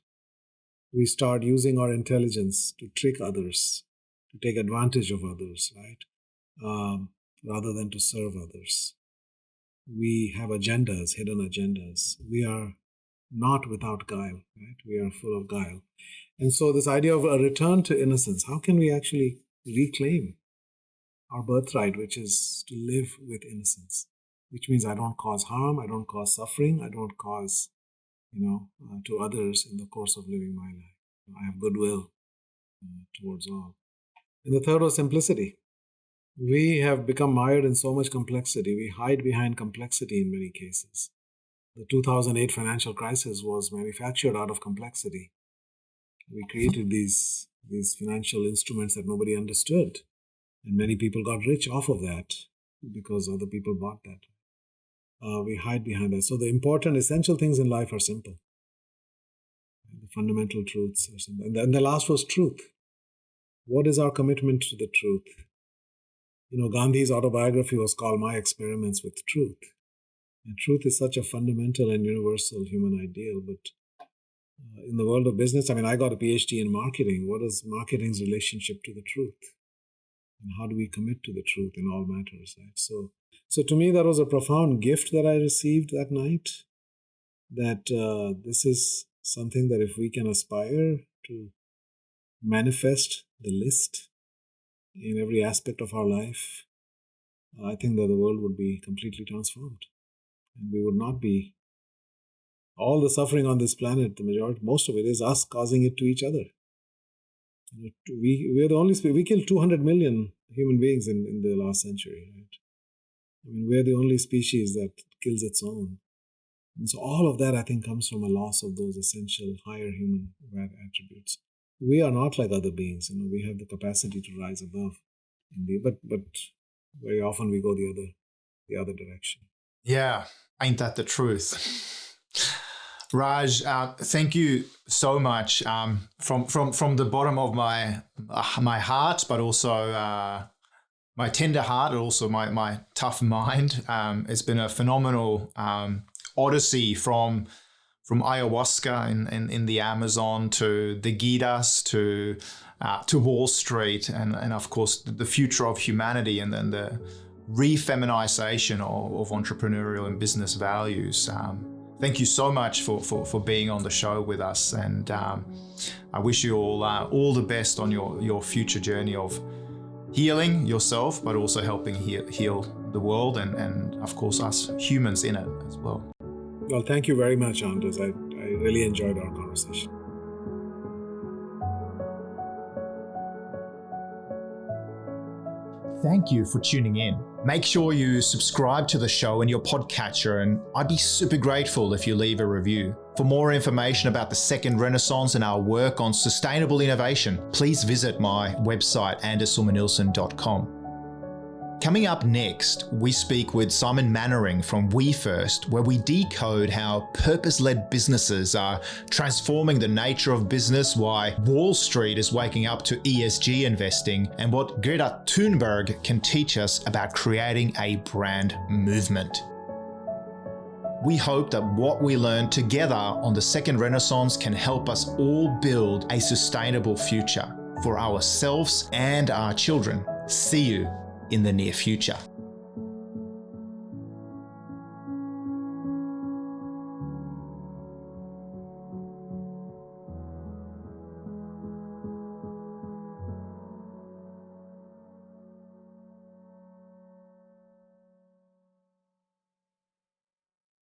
We start using our intelligence to trick others, to take advantage of others, right? Rather than to serve others. We have agendas, hidden agendas. We are not without guile, right? We are full of guile. And so this idea of a return to innocence, how can we actually reclaim our birthright, which is to live with innocence, which means I don't cause harm, I don't cause suffering, I don't cause, to others in the course of living my life. I have goodwill towards all. And the third was simplicity. We have become mired in so much complexity. We hide behind complexity in many cases. The 2008 financial crisis was manufactured out of complexity. We created these financial instruments that nobody understood. And many people got rich off of that because other people bought that. We hide behind that. So the important, essential things in life are simple. The fundamental truths are simple. And then the last was truth. What is our commitment to the truth? Gandhi's autobiography was called My Experiments with Truth. And truth is such a fundamental and universal human ideal. But in the world of business, I got a PhD in marketing. What is marketing's relationship to the truth? And how do we commit to the truth in all matters, right? So So to me, that was a profound gift that I received that night, that this is something that if we can aspire to manifest the list in every aspect of our life, I think that the world would be completely transformed. And we would not be, all the suffering on this planet, most of it is us causing it to each other. We are the only, we killed 200 million human beings in the last century, right? I mean, we're the only species that kills its own. And so all of that, I think, comes from a loss of those essential higher human attributes. We are not like other beings. We have the capacity to rise above. But very often we go the other direction. Yeah, ain't that the truth? Raj, thank you so much from the bottom of my heart, but also my tender heart, and also my tough mind. It's been a phenomenal odyssey from ayahuasca in the Amazon to the Gitas to Wall Street, and of course the future of humanity, and then the refeminization of entrepreneurial and business values. Thank you so much for being on the show with us, and I wish you all the best on your future journey of healing yourself, but also helping heal the world, and of course us humans in it as well. Well, thank you very much, Anders. I really enjoyed our conversation. Thank you for tuning in. Make sure you subscribe to the show in your podcatcher, and I'd be super grateful if you leave a review. For more information about the Second Renaissance and our work on sustainable innovation, please visit my website, andersorman-nilsson.com. Coming up next, we speak with Simon Mannering from We First, where we decode how purpose-led businesses are transforming the nature of business, why Wall Street is waking up to ESG investing, and what Greta Thunberg can teach us about creating a brand movement. We hope that what we learn together on the Second Renaissance can help us all build a sustainable future for ourselves and our children. See you in the near future.